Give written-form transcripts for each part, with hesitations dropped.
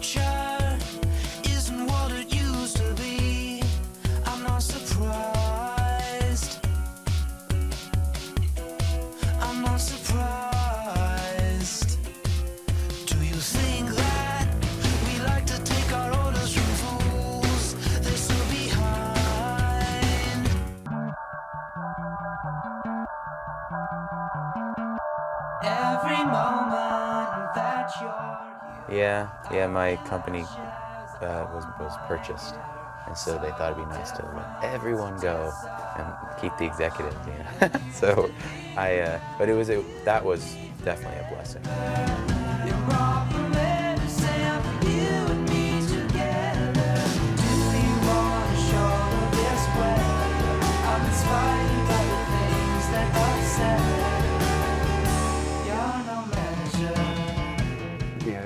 future isn't what it used to be. I'm not surprised. I'm not surprised. Do you think that we like to take our orders from fools? They're so behind. Every moment that you're Yeah, my company was purchased, and so they thought it'd be nice to let everyone go and keep the executives, you know. So but that was definitely a blessing.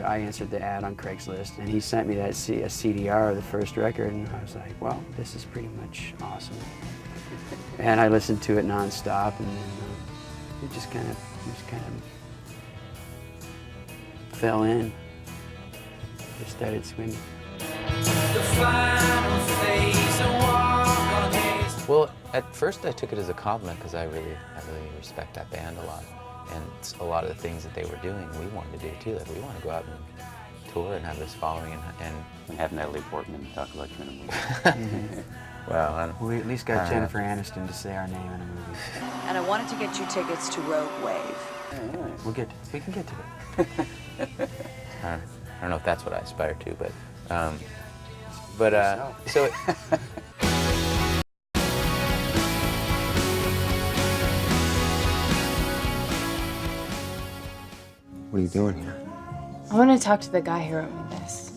I answered the ad on Craigslist, and he sent me that a CDR of the first record, and I was like, well, this is pretty much awesome. And I listened to it nonstop, and it just kind of fell in. Just started swinging. Well, at first I took it as a compliment because I really respect that band a lot. And a lot of the things that they were doing, we wanted to do too. Like, we want to go out and tour and have this following and have Natalie Portman talk about you in a movie. Well, we at least got Jennifer Aniston to say our name in a movie. And I wanted to get you tickets to Rogue Wave. Oh, nice. We can get to it. I don't know if that's what I aspire to, but so. What are you doing here? I want to talk to the guy who wrote me this.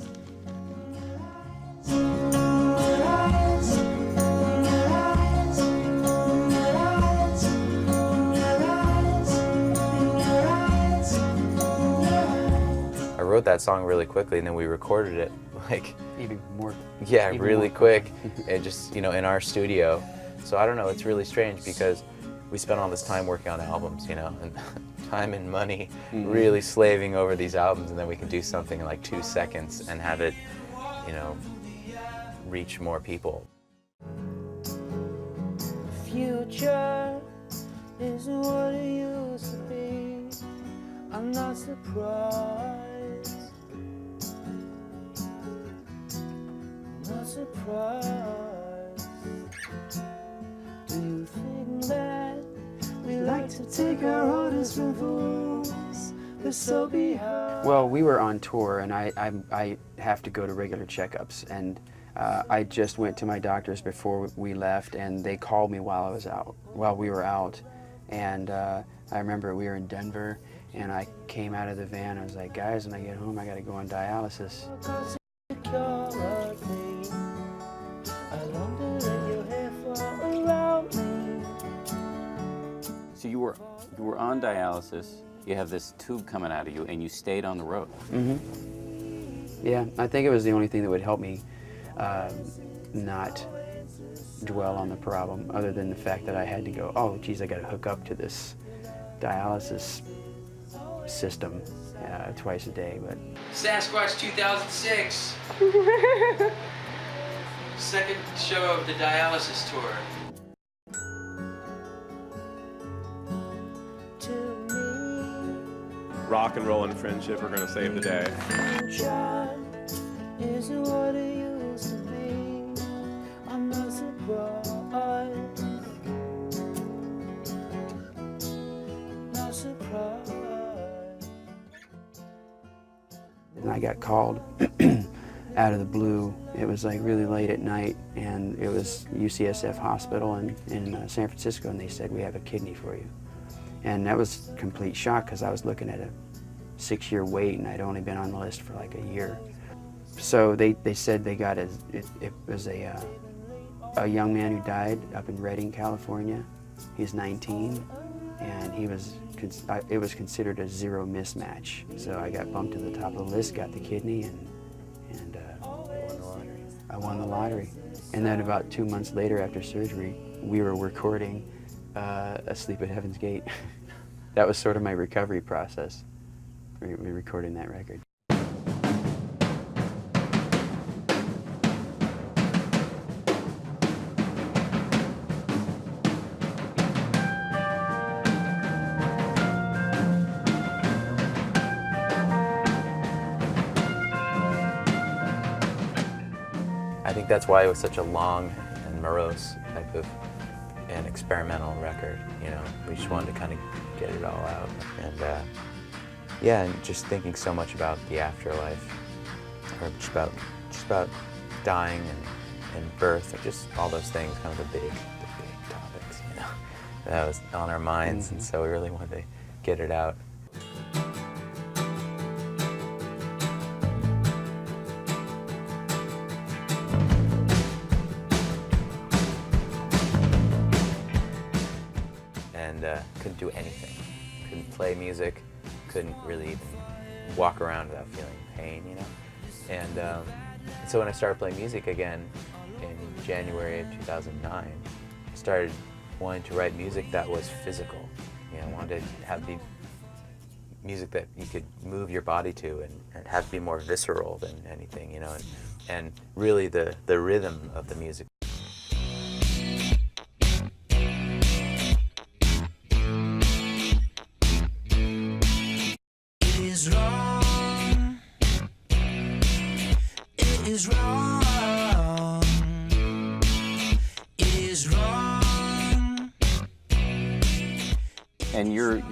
I wrote that song really quickly, and then we recorded it like even more. Yeah, even really more quick, and just in our studio. So I don't know. It's really strange because we spent all this time working on albums, and time and money, really slaving over these albums, and then we can do something in like 2 seconds and have it, reach more people. The future isn't what it used to be. I'm not surprised. I'm not surprised. Do you think that we like to take our orders from fools? They're so behind. Well, we were on tour, and I have to go to regular checkups, and I just went to my doctors before we left, and they called me while we were out, and I remember we were in Denver, and I came out of the van. I was like, guys, when I get home, I got to go on dialysis. So you were on dialysis. You have this tube coming out of you, and you stayed on the road. Mm-hmm. Yeah, I think it was the only thing that would help me not dwell on the problem, other than the fact that I had to go, oh, geez, I got to hook up to this dialysis system twice a day. But Sasquatch 2006. Second show of the dialysis tour. Rock and roll and friendship are going to save the day. Isn't what it used to be. I'm not surprised. Not surprised. and I got called out of the blue. It was like really late at night, and it was UCSF Hospital in San Francisco, and they said, we have a kidney for you. And that was a complete shock, because I was looking at a 6-year wait, and I'd only been on the list for like a year. So they said they got it was a young man who died up in Redding, California. He's 19, and it was considered a zero mismatch. So I got bumped to the top of the list, got the kidney, and I won the lottery. And then about 2 months later, after surgery, we were recording Asleep at Heaven's Gate. That was sort of my recovery process, recording that record. I think that's why it was such a long and morose type of an experimental record. You know, we just wanted to kind of get it all out, and yeah, and just thinking so much about the afterlife, or just about dying and birth, and just all those things, kind of the big topics, you know, that was on our minds, and so we really wanted to get it out. And couldn't do anything. Couldn't play music, couldn't really even walk around without feeling pain, you know? And so when I started playing music again in January of 2009, I started wanting to write music that was physical. You know, I wanted to have the music that you could move your body to and have be more visceral than anything, you know, and really the rhythm of the music. Is wrong. It is wrong. It is wrong. And you're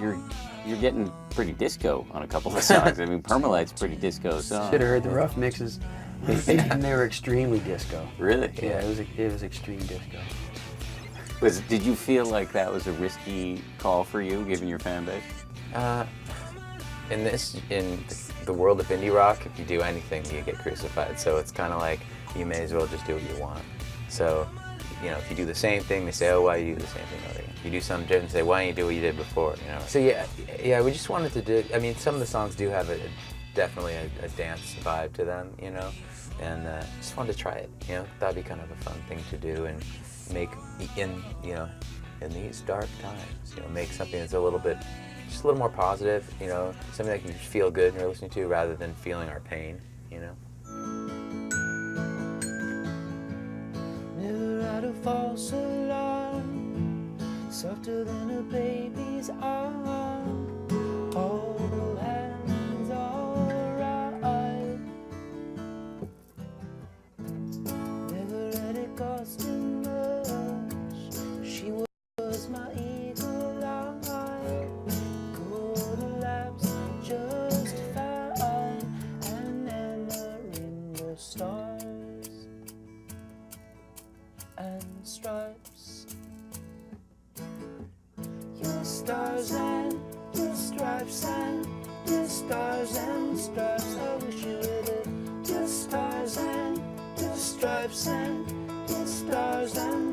getting pretty disco on a couple of songs. I mean, Permalight's pretty disco song. Should have heard the rough mixes. And they were extremely disco. Really? Yeah, it was extreme disco. Did you feel like that was a risky call for you, given your fan base? In the world of indie rock, if you do anything, you get crucified. So it's kind of like you may as well just do what you want. So, you know, if you do the same thing, they say, "Oh, why do you do the same thing over again?" If you do something different, they say, "Why don't you do what you did before?" You know. So yeah, we just wanted to do. I mean, some of the songs do have definitely a dance vibe to them, you know, and just wanted to try it. You know, that'd be kind of a fun thing to do and make in these dark times. You know, make something that's just a little more positive, you know, something that you feel good when you're listening to rather than feeling our pain, you know. Never had a false alarm, softer than a baby's arm. All hands alright. Never had it cost too much. She was my eagle eye. Just fine, and in your stars and stripes. Your stars and your stripes and your stars and stripes. I wish you would have your stars and your stripes and your stars and